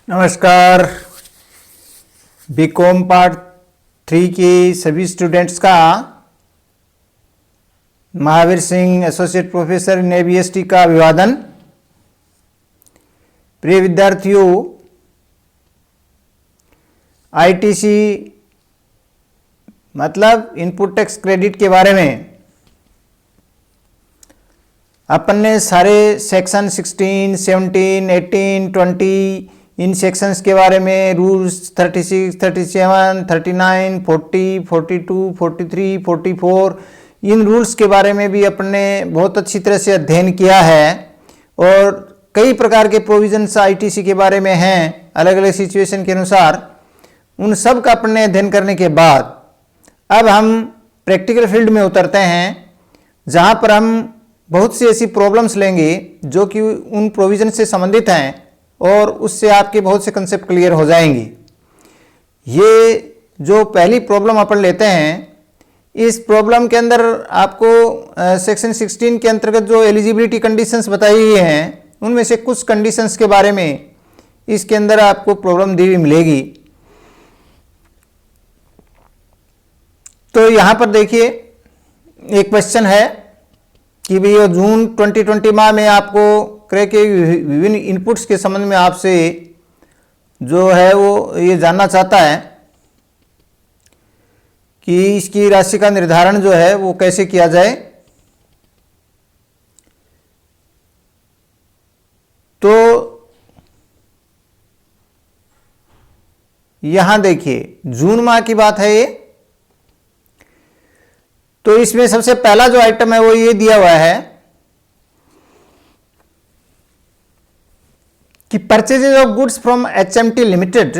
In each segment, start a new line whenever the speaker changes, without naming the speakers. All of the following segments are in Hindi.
नमस्कार। बीकॉम पार्ट 3 के सभी स्टूडेंट्स का Mahavir Singh associate professor in ABST का अभिवादन। प्रिय विद्यार्थियों, ITC मतलब इनपुट टैक्स क्रेडिट के बारे में अपन ने सारे सेक्शन 16, 17, 18, 20 इन सेक्शंस के बारे में रूल्स 36, 37, 39, 40, 42, 43, 44 इन रूल्स के बारे में भी अपन ने बहुत अच्छी तरह से अध्ययन किया है और कई प्रकार के प्रोविजंस ITC के बारे में हैं अलग अलग सिचुएशन के अनुसार। उन सब का अपन ने अध्ययन करने के बाद अब हम प्रैक्टिकल फील्ड में उतरते हैं, जहाँ पर हम बहुत सी ऐसी प्रॉब्लम्स लेंगे जो कि उन प्रोविजन से संबंधित हैं और उससे आपके बहुत से कंसेप्ट क्लियर हो जाएंगे। ये जो पहली प्रॉब्लम अपन लेते हैं, इस प्रॉब्लम के अंदर आपको सेक्शन 16 के अंतर्गत जो एलिजिबिलिटी कंडीशंस बताई हुई हैं उनमें से कुछ कंडीशंस के बारे में इसके अंदर आपको प्रॉब्लम दी हुई मिलेगी। तो यहाँ पर देखिए एक क्वेश्चन है कि भैया जून 2020 माह में आपको क्रय के विभिन्न इनपुट्स के संबंध में आपसे जो है वो ये जानना चाहता है कि इसकी राशि का निर्धारण जो है वो कैसे किया जाए। तो यहां देखिए जून माह की बात है ये। तो इसमें सबसे पहला जो आइटम है वो ये दिया हुआ है कि purchases of goods from HMT limited,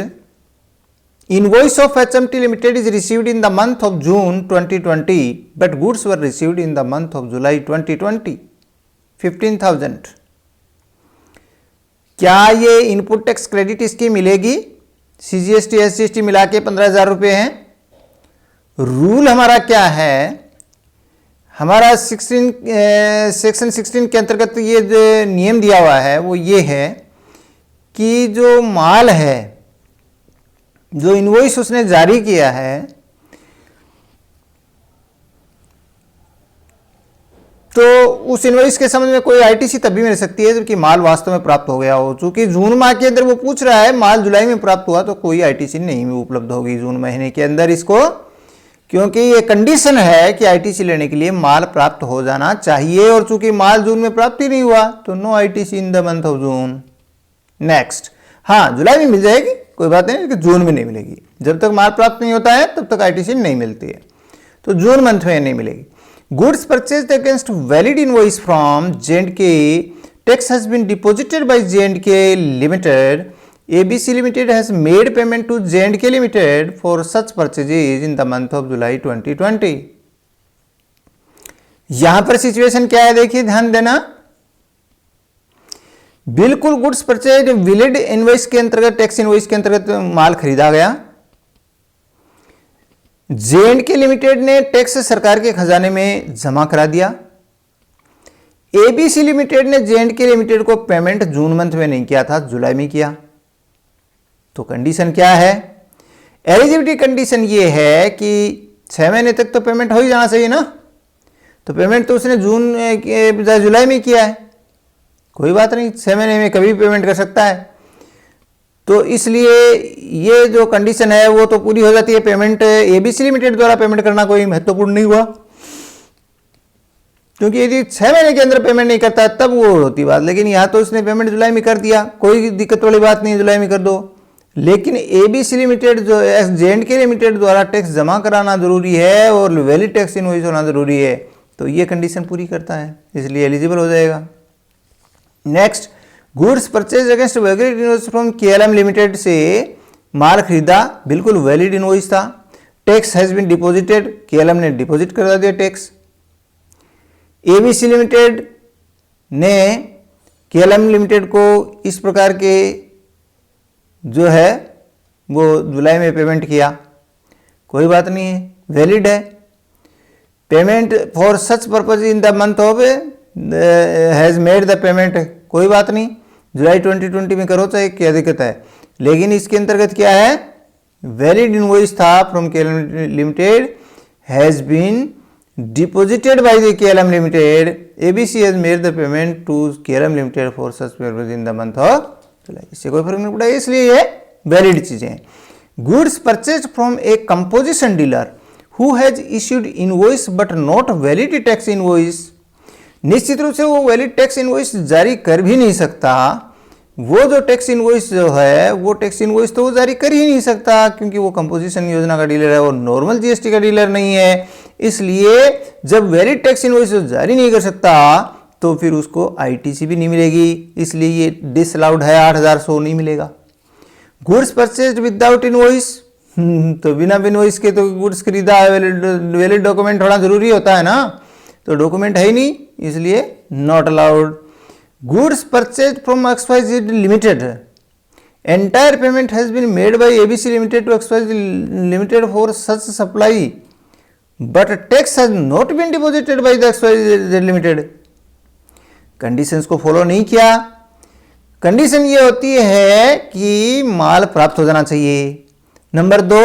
invoice of HMT limited is received in the month of June 2020 but goods were received in the month of जुलाई 2020 15,000। क्या ये इनपुट टैक्स क्रेडिट इसकी मिलेगी? CGST SGST मिला के 15,000 रुपये हैं। रूल हमारा क्या है? हमारा सेक्शन 16 के अंतर्गत ये जो नियम दिया हुआ है वो ये है कि जो माल है, जो इनवॉइस उसने जारी किया है, तो उस इनवॉइस के संबंध में कोई ITC तभी मिल सकती है जबकि माल वास्तव में प्राप्त हो गया हो। चूंकि जून माह के अंदर वो पूछ रहा है, माल जुलाई में प्राप्त हुआ, तो कोई ITC नहीं उपलब्ध होगी जून महीने के अंदर इसको, क्योंकि ये कंडीशन है कि ITC लेने के लिए माल प्राप्त हो जाना चाहिए और चूंकि माल जून में प्राप्त ही नहीं हुआ तो no ITC in the month of June. Next, हाँ जुलाई में मिल जाएगी, कोई बात नहीं, लेकिन जून में नहीं मिलेगी। जब तक माल प्राप्त नहीं होता है तब तक ITC नहीं मिलती है, तो जून मंथ में नहीं मिलेगी। Goods purchased against valid invoice from J&K, tax has been deposited by J&K limited, ABC Limited has made payment to J&K Limited for such purchases in the month of July 2020। यहां पर सिचुएशन क्या है देखिए, ध्यान देना। बिल्कुल गुड्स परचेज वैलिड इनवॉइस के अंतर्गत, टैक्स इनवॉइस के अंतर्गत माल खरीदा गया। J&K लिमिटेड ने टैक्स सरकार के खजाने में जमा करा दिया। ABC लिमिटेड ने J&K लिमिटेड को पेमेंट जून मंथ में नहीं किया था, जुलाई में किया। तो कंडीशन क्या है? एलिजिबिलिटी कंडीशन ये है कि 6 महीने तक तो पेमेंट हो ही जाना चाहिए ना। तो पेमेंट तो उसने जून के बजाय जुलाई में किया है, कोई बात नहीं, 6 महीने में कभी भी पेमेंट कर सकता है। तो इसलिए ये जो कंडीशन है वो तो पूरी हो जाती है। पेमेंट ABC लिमिटेड द्वारा पेमेंट करना कोई महत्वपूर्ण नहीं हुआ, क्योंकि यदि 6 महीने के अंदर पेमेंट नहीं करता तब वो होती बात। लेकिन यहाँ तो उसने पेमेंट जुलाई में कर दिया, कोई दिक्कत वाली बात नहीं, जुलाई में कर दो। लेकिन ABC लिमिटेड जो J&K लिमिटेड द्वारा टैक्स जमा कराना जरूरी है और वैलिड टैक्स इनवॉइस होना जरूरी है, तो ये कंडीशन पूरी करता है, इसलिए एलिजिबल हो जाएगा। Next, goods purchase against valid invoice from KLM limited से माल खरीदा, बिल्कुल वैलिड इनवॉइस था। Tax has been deposited, KLM ने डिपॉजिट करा दिया टैक्स। ABC लिमिटेड ने KLM लिमिटेड को इस प्रकार के जो है वो जुलाई में पेमेंट किया, कोई बात नहीं है, वैलिड है। Payment for such purpose in the month of has made the payment, कोई बात नहीं। जुलाई 2020 में करो तो क्या दिक्कत है। लेकिन इसके अंतर्गत क्या है, वैलिड इनवॉइस था from KLM limited has been deposited by the KLM limited, ABC has made the payment to KLM limited for such purpose in the month of July. इससे कोई फर्क नहीं पड़ा, इसलिए ये वैलिड चीजें हैं। Goods purchase from A composition dealer who has issued invoice but not valid tax invoice, निश्चित रूप से वो वैलिड टैक्स इनवॉइस जारी कर भी नहीं सकता। वो जो टैक्स इनवॉइस जो है वो टैक्स इनवॉइस तो वो जारी कर ही नहीं सकता, क्योंकि वो कंपोजिशन योजना का डीलर है, वो नॉर्मल जीएसटी का डीलर नहीं है। इसलिए जब वैलिड टैक्स इनवॉइस जारी नहीं कर सकता तो फिर उसको आईटीसी भी नहीं मिलेगी, इसलिए ये डिसअलाउड है, 8100 नहीं मिलेगा। गुड्स परचेज्ड विदाउट इनवॉइस, तो बिना इनवॉइस के तो गुड्स खरीदा है, वैलिड डॉक्यूमेंट थोड़ा जरूरी होता है ना, तो डॉक्यूमेंट है ही नहीं, इसलिए not allowed. Goods purchase from XYZ limited, entire payment has been made by ABC limited to XYZ limited for such supply but tax has not been deposited by the XYZ limited. Conditions को फॉलो नहीं किया। कंडीशन ये होती है कि माल प्राप्त हो जाना चाहिए। नंबर 2,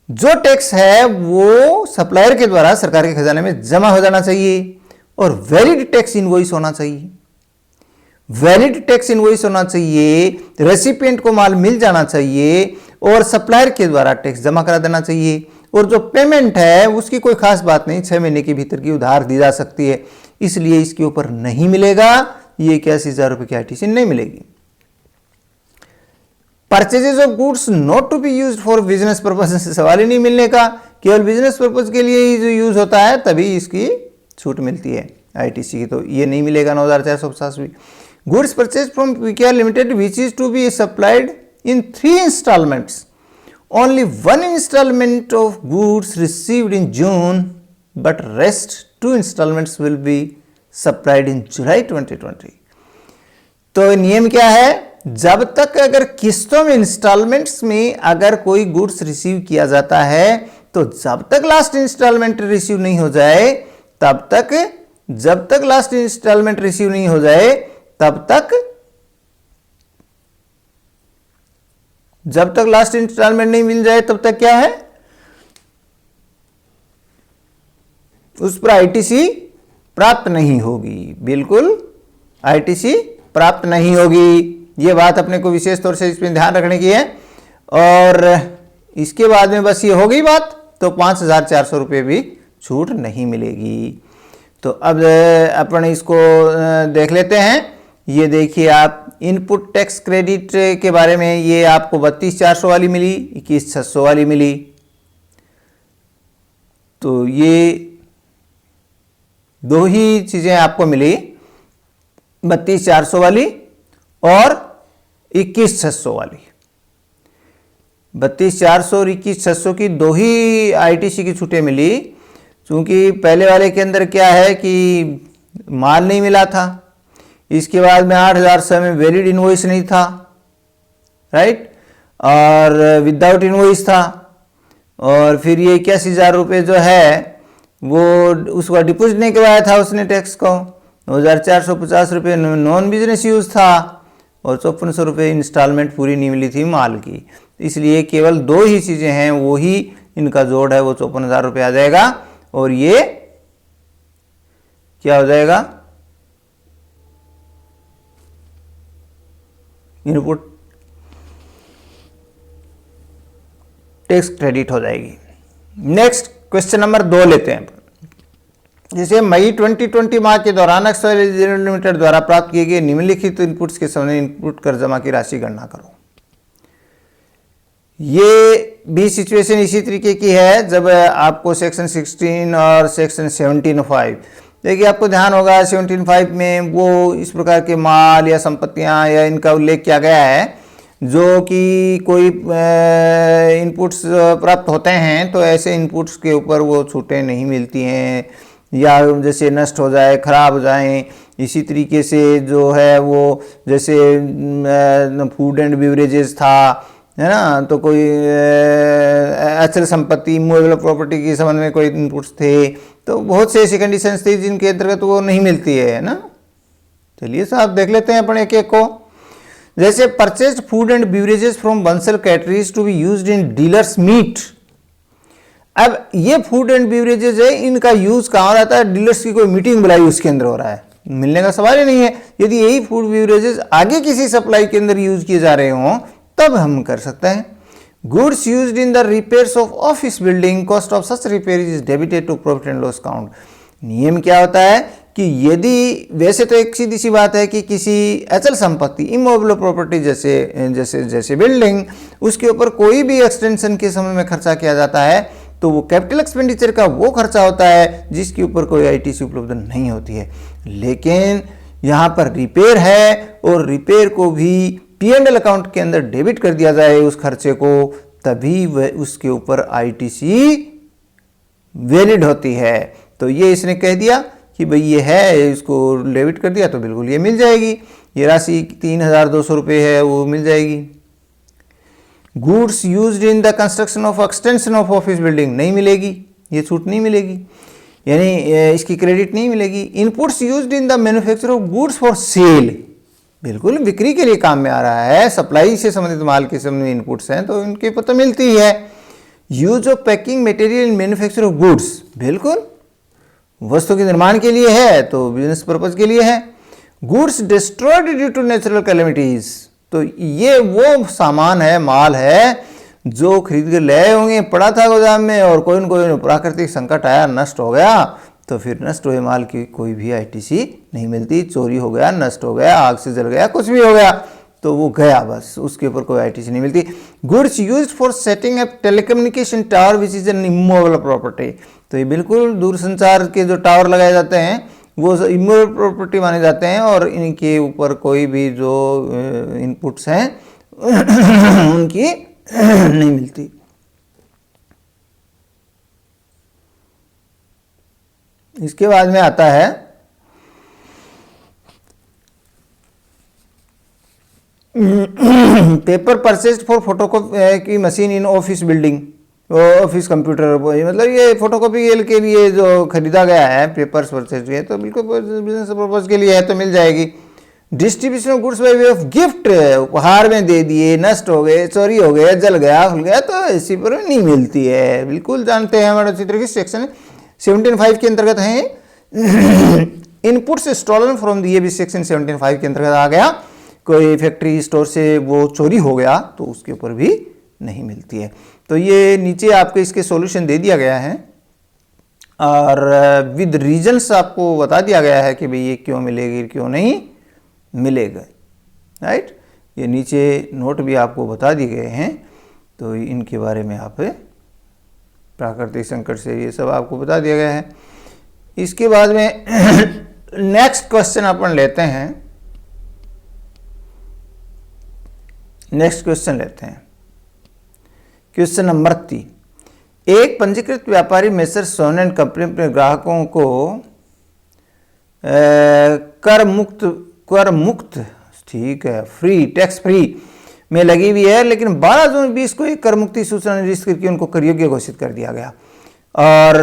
जो टैक्स है वो सप्लायर के द्वारा सरकार के खजाने में जमा हो जाना चाहिए, और वैलिड टैक्स इनवॉइस होना चाहिए। वैलिड टैक्स इनवॉइस होना चाहिए, रेसिपिएंट को माल मिल जाना चाहिए, और सप्लायर के द्वारा टैक्स जमा करा देना चाहिए। और जो पेमेंट है उसकी कोई खास बात नहीं, 6 महीने के भीतर की उधार दी जा सकती है, इसलिए इसके ऊपर नहीं मिलेगा, ये 81,000 रुपए की आईटीसी नहीं मिलेगी। Purchases of goods not to be used for business purpose, से सवाल ही नहीं मिलने का, केवल बिजनेस पर्पज के लिए ही जो यूज होता है तभी इसकी छूट मिलती है आईटीसी की, तो ये नहीं मिलेगा 9450 भी। Goods purchase from PKR limited which is to be supplied in 3 instalments, only 1 instalment of goods received in June but rest 2 instalments will be supplied in July 2020। तो नियम क्या है, जब तक अगर किस्तों में इंस्टॉलमेंट्स में अगर कोई गुड्स रिसीव किया जाता है, तो जब तक लास्ट इंस्टॉलमेंट रिसीव नहीं हो जाए तब तक, जब तक लास्ट इंस्टॉलमेंट रिसीव नहीं हो जाए तब तक, जब तक लास्ट इंस्टॉलमेंट नहीं मिल जाए तब तक क्या है, उस पर आईटीसी प्राप्त नहीं होगी। बिल्कुल आईटीसी प्राप्त नहीं होगी, ये बात अपने को विशेष तौर से इसमें ध्यान रखने की है। और इसके बाद में बस ये हो गई बात, तो 5,400 रुपये भी छूट नहीं मिलेगी। तो अब अपन इसको देख लेते हैं। ये देखिए आप, इनपुट टैक्स क्रेडिट के बारे में ये आपको 32,400 वाली मिली, 21,600 वाली मिली। तो ये 2 ही चीज़ें आपको मिली, 32,400 वाली और 21,600 वाली। 32,400 और 21,600 की 2 ही आईटीसी की छूटें मिली, क्योंकि पहले वाले के अंदर क्या है कि माल नहीं मिला था, इसके बाद में 8,100 में वैलिड इनवॉइस नहीं था, राइट, और विदाउट इनवॉइस था, और फिर ये 81,000 रुपये जो है वो उसका डिपॉजिट नहीं करवाया था उसने टैक्स को, 2,450 रुपये नॉन बिजनेस यूज था, और 5400 रुपये इंस्टॉलमेंट पूरी नहीं मिली थी माल की। इसलिए केवल 2 ही चीज़ें हैं, वो ही इनका जोड़ है, वो 54,000 रुपये आ जाएगा। और ये क्या हो जाएगा, इनपुट टैक्स क्रेडिट हो जाएगी। नेक्स्ट क्वेश्चन नंबर 2 लेते हैं। जैसे मई 2020 माह के दौरान XYZ लिमिटेड द्वारा प्राप्त किए गए निम्नलिखित इनपुट्स के समय इनपुट कर जमा की राशि गणना करो। ये भी सिचुएशन इसी तरीके की है जब आपको सेक्शन 16 और सेक्शन 17(5), देखिए आपको ध्यान होगा 17(5) में वो इस प्रकार के माल या संपत्तियां या इनका उल्लेख किया गया है जो कि कोई इनपुट्स प्राप्त होते हैं, तो ऐसे इनपुट्स के ऊपर वो छूटें नहीं मिलती हैं, या जैसे नष्ट हो जाए, खराब हो जाएं। इसी तरीके से जो है वो जैसे फूड एंड बिवरेजेस था, है ना, तो कोई अचल संपत्ति मूवेबल प्रॉपर्टी के संबंध में कोई इनपुट्स थे, तो बहुत से ऐसी कंडीशंस थी जिनके अंतर्गत वो नहीं मिलती है ना। चलिए साहब देख लेते हैं अपन एक एक को। जैसे purchased food and beverages from Bansal caterers to be used in dealers meet. अब ये फूड एंड बेवरेजेस है, इनका यूज कहाँ हो रहा है? डीलर्स की कोई मीटिंग बुलाई उसके अंदर हो रहा है, मिलने का सवाल ही नहीं है। यदि यही फूड बेवरेजेस आगे किसी सप्लाई के अंदर यूज किए जा रहे हों तब हम कर सकते हैं। Goods used in the repairs of office building, cost of such repair is debited to profit and loss account. नियम क्या होता है कि यदि, वैसे तो एक सीधी सी बात है कि किसी अचल संपत्ति इमोबल प्रॉपर्टी जैसे बिल्डिंग, उसके ऊपर कोई भी एक्सटेंशन के समय में खर्चा किया जाता है तो वो कैपिटल एक्सपेंडिचर का वो खर्चा होता है जिसके ऊपर कोई आईटीसी उपलब्ध नहीं होती है। लेकिन यहाँ पर रिपेयर है और रिपेयर को भी P&L अकाउंट के अंदर डेबिट कर दिया जाए उस खर्चे को, तभी वह उसके ऊपर आईटीसी वैलिड होती है। तो ये इसने कह दिया कि भाई ये है, इसको डेबिट कर दिया तो बिल्कुल ये मिल जाएगी। ये राशि 3,200 रुपये है, वो मिल जाएगी। Goods used in the construction of extension of office building, नहीं मिलेगी, ये छूट नहीं मिलेगी, यानी इसकी क्रेडिट नहीं मिलेगी। Inputs used in the manufacture of goods for sale, बिल्कुल बिक्री के लिए काम में आ रहा है, सप्लाई से संबंधित माल के संबंधित इनपुट्स हैं तो इनके पता मिलती ही है। Use of packing material in manufacture of goods, बिल्कुल वस्तु के निर्माण के लिए है तो बिजनेस पर्पज के लिए है। Goods destroyed due to natural calamities, तो ये वो सामान है, माल है जो खरीद कर ले आए होंगे, पड़ा था गोदाम में और कोई न कोई प्राकृतिक संकट आया, नष्ट हो गया, तो फिर नष्ट हुए माल की कोई भी आईटीसी नहीं मिलती। चोरी हो गया, नष्ट हो गया, आग से जल गया, कुछ भी हो गया तो वो गया बस, उसके ऊपर कोई आईटीसी नहीं मिलती। Goods used for setting up telecommunication tower which is an immovable property, तो ये बिल्कुल दूरसंचार के जो टावर लगाए जाते हैं वो इमूवेबल प्रॉपर्टी माने जाते हैं और इनके ऊपर कोई भी जो इनपुट्स हैं उनकी नहीं मिलती। इसके बाद में आता है पेपर परचेस्ड फॉर फोटोकॉपी की machine in office building, office computer, मतलब ये फोटोकॉपी के लिए जो खरीदा गया है, पेपर्स परचेज हुए तो बिल्कुल बिजनेस पर्पज के लिए है तो मिल जाएगी। Distribution of goods by way of gift, उपहार में दे दिए, नष्ट हो गए, चोरी हो गए, जल गया, खुल गया तो इसी पर नहीं मिलती है, बिल्कुल जानते हैं हमारे चित्र की सेक्शन 17.5 के अंतर्गत हैं। इनपुट्स स्टॉलन फ्रॉम द, ये भी सेक्शन 17.5 के अंतर्गत आ गया। कोई फैक्ट्री स्टोर से वो चोरी हो गया तो उसके ऊपर भी नहीं मिलती है। तो ये नीचे आपको इसके सॉल्यूशन दे दिया गया है और विद रीजंस आपको बता दिया गया है कि भाई ये क्यों मिलेगी क्यों नहीं मिलेगा, राइट। ये नीचे नोट भी आपको बता दिए गए हैं तो इनके बारे में आप प्राकृतिक संकट से ये सब आपको बता दिया गया है। इसके बाद में नेक्स्ट क्वेश्चन अपन लेते हैं, नेक्स्ट क्वेश्चन लेते हैं, क्वेश्चन नंबर 3। एक पंजीकृत व्यापारी मेसर सोन एंड कंपनी अपने ग्राहकों को कर मुक्त ठीक है, फ्री, टैक्स फ्री में लगी हुई है, लेकिन 12 जून 20 को एक कर मुक्ति सूचना निर्दिष्ट करके उनको कर योग्य घोषित कर दिया गया और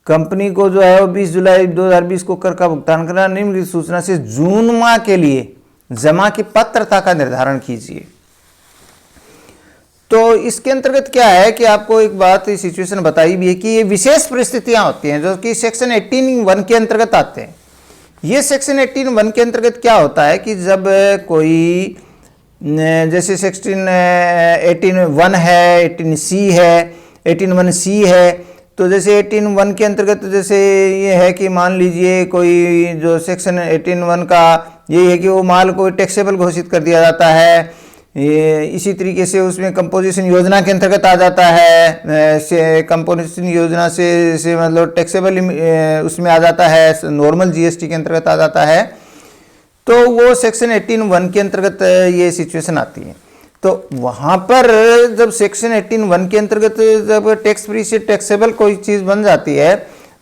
कंपनी को जो है वो 20 जुलाई 2020 को कर का भुगतान करना, निम्नलिखित सूचना से जून माह के लिए जमा की पात्रता का निर्धारण कीजिए। तो इसके अंतर्गत क्या है कि आपको एक बात सिचुएशन बताई भी है कि ये विशेष परिस्थितियां होती हैं जो कि सेक्शन 18(1) के अंतर्गत आते हैं। ये सेक्शन 18(1) के अंतर्गत क्या होता है कि जब कोई जैसे सेक्शन 18(1) है, 18C है, 18(1)C है, तो जैसे 18(1) के अंतर्गत जैसे ये है कि मान लीजिए कोई जो सेक्शन 18(1) का ये है कि वो माल को टैक्सेबल घोषित कर दिया जाता है। ये इसी तरीके से उसमें कंपोजिशन योजना के अंतर्गत आ जाता है, कंपोजिशन योजना से मतलब टैक्सेबल उसमें आ जाता है, नॉर्मल जीएसटी के अंतर्गत आ जाता है, तो वो सेक्शन 18(1) के अंतर्गत ये सिचुएशन आती है। तो वहाँ पर जब सेक्शन 18(1) के अंतर्गत जब टैक्स फ्री से टैक्सेबल कोई चीज़ बन जाती है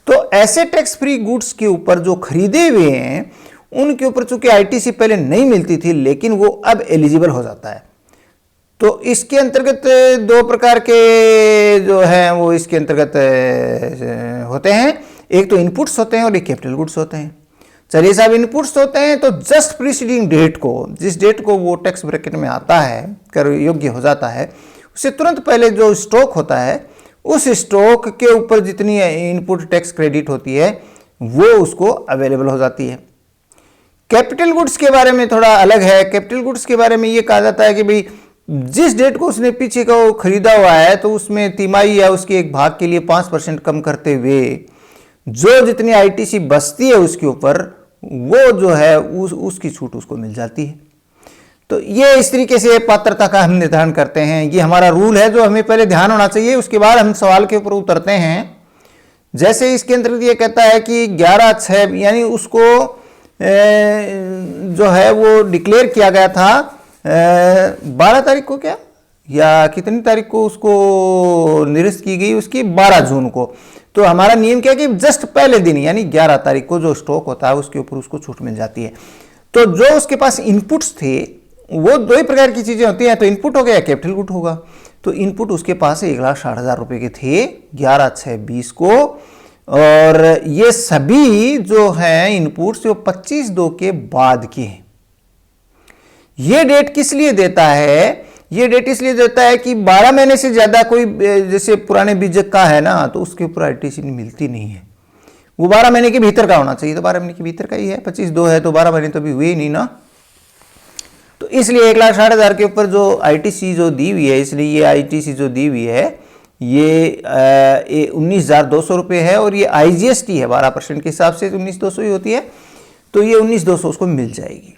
तो ऐसे टैक्स फ्री गुड्स के ऊपर जो खरीदे हुए हैं उनके ऊपर चूंकि आईटीसी पहले नहीं मिलती थी लेकिन वो अब एलिजिबल हो जाता है। तो इसके अंतर्गत दो प्रकार के जो हैं वो इसके अंतर्गत होते हैं, एक तो इनपुट्स होते हैं और एक कैपिटल गुड्स होते हैं। चलिए साहब, इनपुट्स होते हैं तो जस्ट प्रीसीडिंग डेट को, जिस डेट को वो टैक्स ब्रैकेट में आता है, कर योग्य हो जाता है, उससे तुरंत पहले जो स्टॉक होता है, उस स्टॉक के ऊपर जितनी इनपुट टैक्स क्रेडिट होती है वो उसको अवेलेबल हो जाती है। कैपिटल गुड्स के बारे में थोड़ा अलग है। कैपिटल गुड्स के बारे में ये कहा जाता है कि भाई जिस डेट को उसने पीछे का खरीदा हुआ है तो उसमें तिमाही या उसके एक भाग के लिए 5% कम करते हुए जो जितनी आईटीसी बचती है उसके ऊपर वो जो है उसकी छूट उसको मिल जाती है। तो ये इस तरीके से पात्रता का हम निर्धारण करते हैं। ये हमारा रूल है जो हमें पहले ध्यान होना चाहिए, उसके बाद हम सवाल के ऊपर उतरते हैं। जैसे इसके अंतर्गत ये कहता है कि 11/6 यानी उसको जो है वो डिक्लेयर किया गया था 12 तारीख को, क्या या कितनी तारीख को उसको निरस्त की गई, उसकी 12 जून को। तो हमारा नियम क्या है कि जस्ट पहले दिन यानी 11 तारीख को जो स्टॉक होता है उसके ऊपर उसको छूट मिल जाती है। तो जो उसके पास इनपुट्स थे वो दो ही प्रकार की चीजें होती हैं, तो इनपुट हो गया या कैपिटल गुड होगा। तो इनपुट उसके पास 1,60,000 रुपए के थे 11/6/20 को, और ये सभी जो हैं इनपुट्स वो 25/2 के बाद के हैं। ये डेट किस लिए देता है? ये डेट इसलिए देता है कि 12 महीने से ज्यादा कोई जैसे पुराने बीजक का है ना, तो उसके ऊपर आईटीसी मिलती नहीं है, वो 12 महीने के भीतर का होना चाहिए। तो 12 महीने के भीतर का ही है, 25/2 है तो 12 महीने तो अभी हुए ही नहीं ना। तो इसलिए 1,60,000 के ऊपर जो आईटीसी जो दी हुई है, इसलिए ये आईटीसी जो दी हुई है ये 19,200 रुपये है, और ये आईजीएसटी है 12% के हिसाब से 19,200 ही होती है, तो ये 19,200 उसको मिल जाएगी।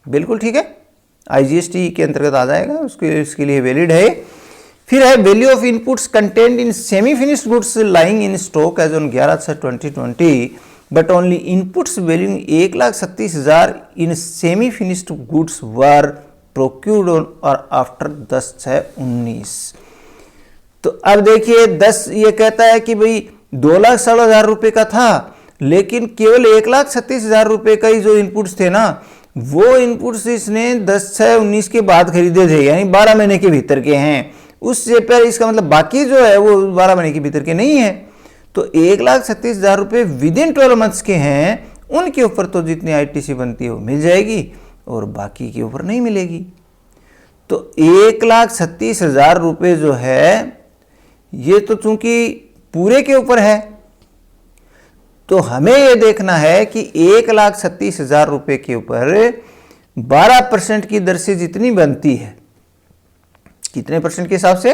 बिल्कुल ठीक है, आईजीएसटी के अंतर्गत आ जाएगा, उसके लिए वैलिड है। फिर है value of inputs content in semi finished goods lying in stock as on 11/6/2020 but only inputs value 1,37,000 in semi finished goods were procured on or after 10/6/19। तो अब देखिए 10 ये कहता है कि भाई 2,16,000 रुपए का था, लेकिन केवल 1,37,000 रुपए का ही जो इनपुट्स थे ना, वो इनपुट्स इसने 10/6/19 के बाद खरीदे थे, यानी 12 महीने के भीतर के हैं। उससे पहले इसका मतलब बाकी जो है वो 12 महीने के भीतर के नहीं है। तो 1,37,000 रुपये विद इन 12 मंथ्स के हैं, उनके ऊपर तो जितनी आईटीसी बनती है वो मिल जाएगी और बाकी के ऊपर नहीं मिलेगी। तो 1,37,000 रुपये जो है ये तो चूंकि पूरे के ऊपर है, तो हमें यह देखना है कि 1,37,000 रुपये के ऊपर 12% की दर से जितनी बनती है, कितने परसेंट के हिसाब से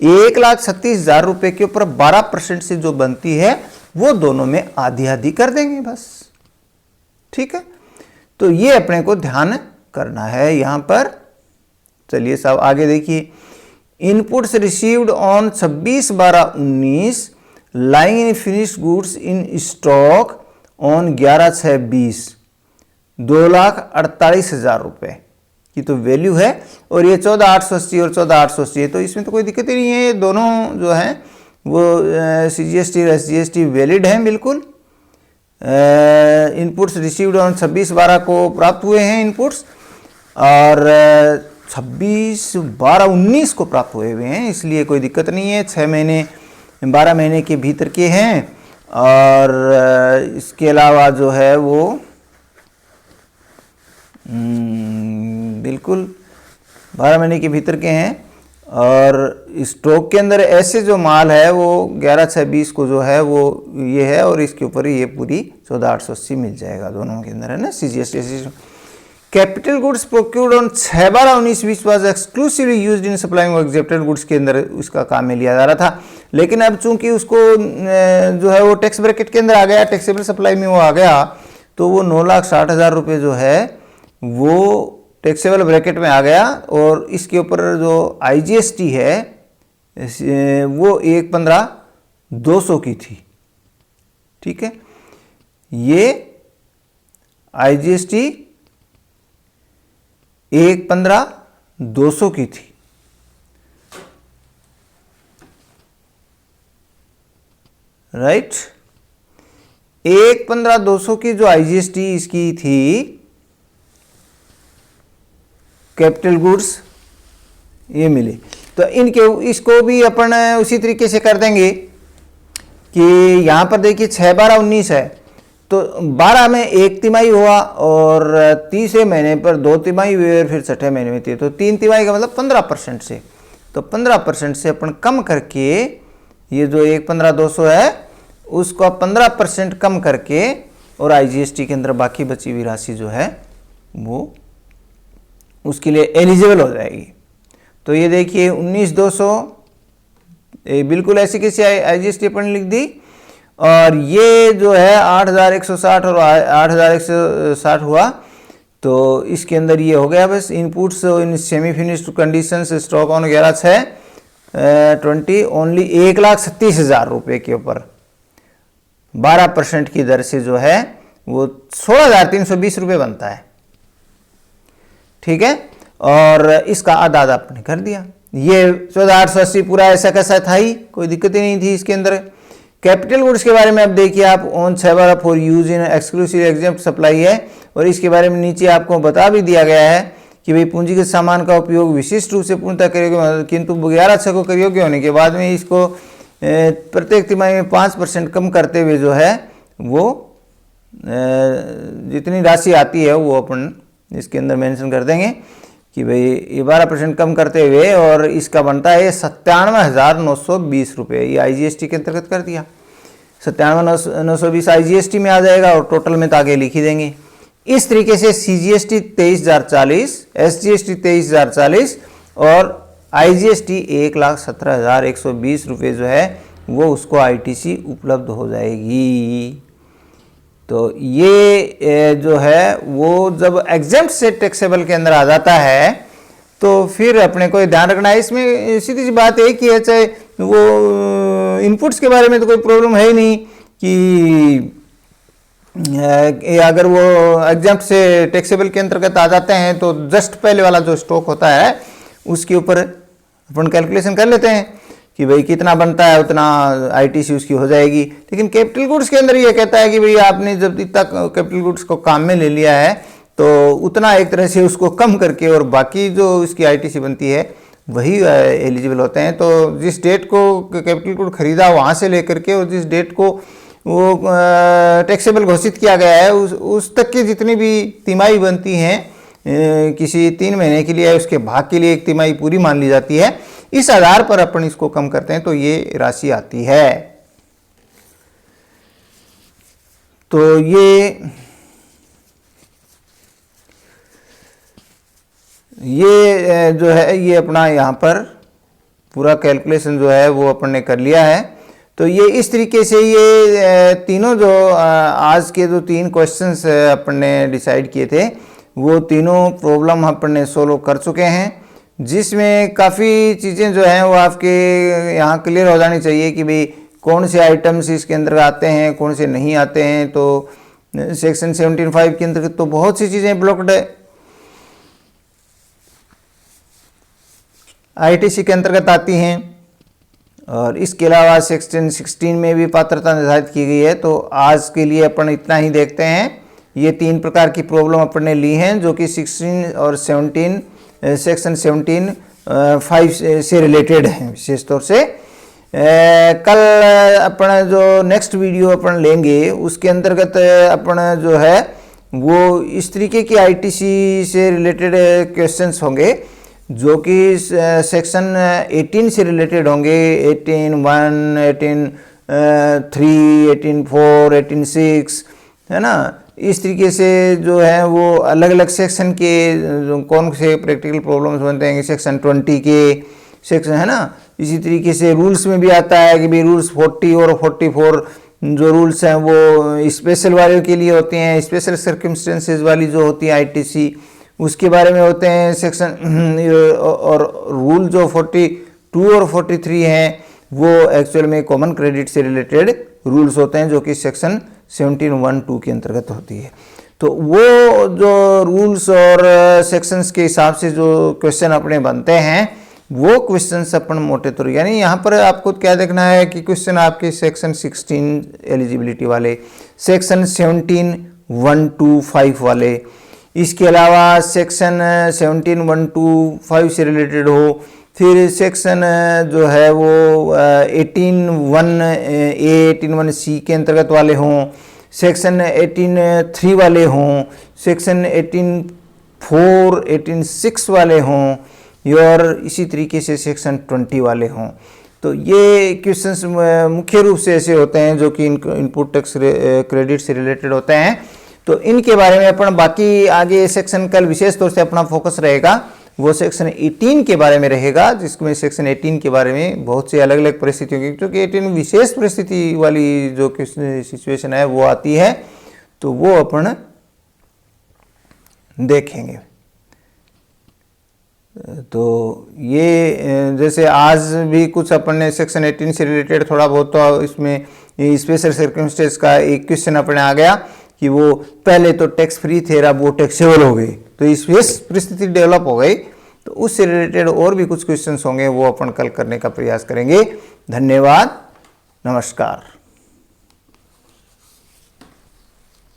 1,37,000 रुपये के ऊपर 12% से जो बनती है वो दोनों में आधी आधी कर देंगे बस। ठीक है, तो ये अपने को ध्यान करना है यहां पर। चलिए साहब आगे देखिए, inputs received on 26/12/19 lying in finished goods in stock on 11/6/20 2,48,000 रुपये की तो वैल्यू है, और ये 14,880 और 14,880 है, तो इसमें तो कोई दिक्कत ही नहीं है। ये दोनों जो हैं वो सीजीएसटी और एसजीएसटी वैलिड हैं बिल्कुल। इनपुट्स रिसीव्ड ऑन 26/12 को प्राप्त हुए हैं इनपुट्स, और 26/12/19 को प्राप्त हुए हैं, इसलिए कोई दिक्कत नहीं है। 6 महीने 12 महीने के भीतर के हैं, और इसके अलावा जो है वो बिल्कुल 12 महीने के भीतर के हैं, और स्टॉक के अंदर ऐसे जो माल है वो 11/6/20 को जो है वो ये है, और इसके ऊपर ये पूरी 14,880 मिल जाएगा दोनों के अंदर, है ना CGST. Capital goods procured on 6/12/19 was exclusively used in supplying exempted goods के अंदर उसका काम में लिया जा रहा था, लेकिन अब चूंकि उसको जो है वो टैक्स ब्रैकेट के अंदर आ गया, टैक्सेबल सप्लाई में वो आ गया, तो वो 9,60,000 रुपये जो है वो टैक्सेबल ब्रैकेट में आ गया, और इसके ऊपर जो आईजीएसटी है वो 1,15,200 की थी। ठीक है, ये आईजीएसटी 1,15,200 की थी। राइट, 1,15,200 की जो आईजीएसटी इसकी थी कैपिटल गुड्स ये मिले, तो इनके इसको भी अपन उसी तरीके से कर देंगे कि यहां पर देखिए 6/12/19 है, तो 12 में 1 तिमाही हुआ और तीसरे महीने पर 2 तिमाही हुई और फिर छठे महीने में 3, तो 3 तिमाही का मतलब 15% से, तो 15% से अपन कम करके ये जो 1,15,200 है उसको 15% कम करके और IGST के अंदर बाकी बची हुई राशि जो है वो उसके लिए एलिजिबल हो जाएगी। तो ये देखिए 19,200 बिल्कुल ऐसी कैसी IGST अपन लिख दी, और ये जो है 8,160 और 8,160 हुआ, तो इसके अंदर ये हो गया बस inputs in semi finished conditions stock on 11/6/20 only 1,37,000 रुपये के ऊपर 12% की दर से जो है वो 16,320 रुपये बनता है। ठीक है, और इसका आधा आपने कर दिया। ये 14,880 पूरा ऐसा कैसा था ही, कोई दिक्कत ही नहीं थी इसके अंदर। कैपिटल गुड्स के बारे में अब देखिए आप, on 6/12 for use in exclusive exempt supply है, और इसके बारे में नीचे आपको बता भी दिया गया है कि भाई पूंजीगत सामान का उपयोग विशिष्ट रूप से पूर्णतः करेगा, किंतु 11/6 को करयोग्य होने के बाद में इसको प्रत्येक तिमाही में 5% कम करते हुए जो है वो जितनी राशि आती है वो अपन इसके अंदर मेंशन कर देंगे कि भाई ये 12% कम करते हुए, और इसका बनता है 97,920 रुपये। ये IGST के अंतर्गत कर दिया, 97,920 IGST में आ जाएगा और टोटल में तो आगे लिख ही देंगे। इस तरीके से CGST 23,040, SGST 23,040 और IGST 1,17,120 रुपये जो है वो उसको ITC उपलब्ध हो जाएगी। तो ये जो है वो जब एग्जेम्प्ट से टैक्सेबल के अंदर आ जाता है तो फिर अपने को ध्यान रखना है। इसमें सीधी सी बात है कि चाहे वो इनपुट्स के बारे में तो कोई प्रॉब्लम है ही नहीं कि अगर वो एग्जेम्प्ट से टैक्सेबल के अंतर्गत आ जाते हैं तो जस्ट पहले वाला जो स्टॉक होता है उसके ऊपर अपन कैलकुलेशन कर लेते हैं कि भाई कितना बनता है उतना ITC उसकी हो जाएगी। लेकिन कैपिटल गुड्स के अंदर ये कहता है कि भाई आपने जब तक कैपिटल गुड्स को काम में ले लिया है तो उतना एक तरह से उसको कम करके और बाकी जो इसकी ITC बनती है वही एलिजिबल होते हैं। तो जिस डेट को कैपिटल गुड खरीदा वहाँ से लेकर के और जिस डेट को वो टैक्सेबल घोषित किया गया है उस तक की जितनी भी तिमाही बनती हैं किसी 3 महीने के लिए उसके भाग के लिए एक तिमाही पूरी मान ली जाती है। इस आधार पर अपन इसको कम करते हैं तो ये राशि आती है। तो ये जो है ये अपना यहाँ पर पूरा कैलकुलेशन जो है वो अपन ने कर लिया है। तो ये इस तरीके से ये तीनों जो आज के जो 3 क्वेश्चंस अपन ने डिसाइड किए थे वो तीनों प्रॉब्लम अपन ने सोल्व कर चुके हैं, जिसमें काफ़ी चीज़ें जो हैं वो आपके यहाँ क्लियर हो जानी चाहिए कि भाई कौन से आइटम्स इसके अंदर आते हैं कौन से नहीं आते हैं। तो सेक्शन 17(5) के अंतर्गत तो बहुत सी चीज़ें ब्लॉक्ड है, ITC के अंतर्गत आती हैं, और इसके अलावा सेक्शन 16 में भी पात्रता निर्धारित की गई है। तो आज के लिए अपन इतना ही देखते हैं। ये 3 प्रकार की प्रॉब्लम अपन ने ली हैं जो कि 16 और 17 सेक्शन 17(5) से रिलेटेड हैं विशेष तौर से। कल अपन जो नेक्स्ट वीडियो अपन लेंगे उसके अंतर्गत अपन जो है वो इस तरीके की ITC से रिलेटेड क्वेश्चंस होंगे जो कि सेक्शन 18 से रिलेटेड होंगे, 18(1), 18(3), 18(4), 18(6) है ना। इस तरीके से जो है वो अलग अलग सेक्शन के कौन से प्रैक्टिकल प्रॉब्लम्स बनते हैं, सेक्शन 20 के सेक्शन है ना। इसी तरीके से रूल्स में भी आता है कि भाई रूल्स 40 और 44 जो रूल्स हैं वो स्पेशल वाले के लिए होते हैं, स्पेशल सर्कमस्टेंसेस वाली जो होती है ITC उसके बारे में होते हैं सेक्शन। और रूल जो 42 और 43 हैं वो एक्चुअल में कॉमन क्रेडिट से रिलेटेड रूल्स होते हैं जो कि सेक्शन 17(1)(2) के अंतर्गत होती है। तो वो जो रूल्स और सेक्शंस के हिसाब से जो क्वेश्चन अपने बनते हैं वो क्वेश्चंस अपन मोटे तौर यानी यहाँ पर आपको क्या देखना है कि क्वेश्चन आपके सेक्शन 16 एलिजिबिलिटी वाले, सेक्शन 17(1)(2)(5) वाले, इसके अलावा सेक्शन 17(1)(2)(5) से रिलेटेड हो, फिर सेक्शन जो है वो 18(1)(a), 18(1)(c) के अंतर्गत वाले हों, सेक्शन 18(3) वाले हों, सेक्शन 18(4), 18(6) वाले हों, और इसी तरीके से सेक्शन 20 वाले हों। तो ये क्वेश्चंस मुख्य रूप से ऐसे होते हैं जो कि इनपुट टैक्स क्रेडिट से रिलेटेड होते हैं। तो इनके बारे में अपन बाकी आगे सेक्शन कल विशेष तौर से अपना फोकस रहेगा वो सेक्शन 18 के बारे में रहेगा, जिसमें सेक्शन 18 के बारे में बहुत सी अलग अलग परिस्थितियों की, क्योंकि 18 विशेष परिस्थिति वाली जो सिचुएशन है वो आती है, तो वो अपन देखेंगे। तो ये जैसे आज भी कुछ अपन ने सेक्शन 18 से रिलेटेड थोड़ा बहुत, तो इसमें स्पेशल सर्कमस्टेंस का एक क्वेश्चन अपने आ गया कि वो पहले तो टैक्स फ्री थे, अब वो टैक्सेबल हो गई, तो इस विशेष परिस्थिति डेवलप हो गई। तो उससे रिलेटेड और भी कुछ क्वेश्चंस होंगे, वो अपन कल करने का प्रयास करेंगे। धन्यवाद, नमस्कार।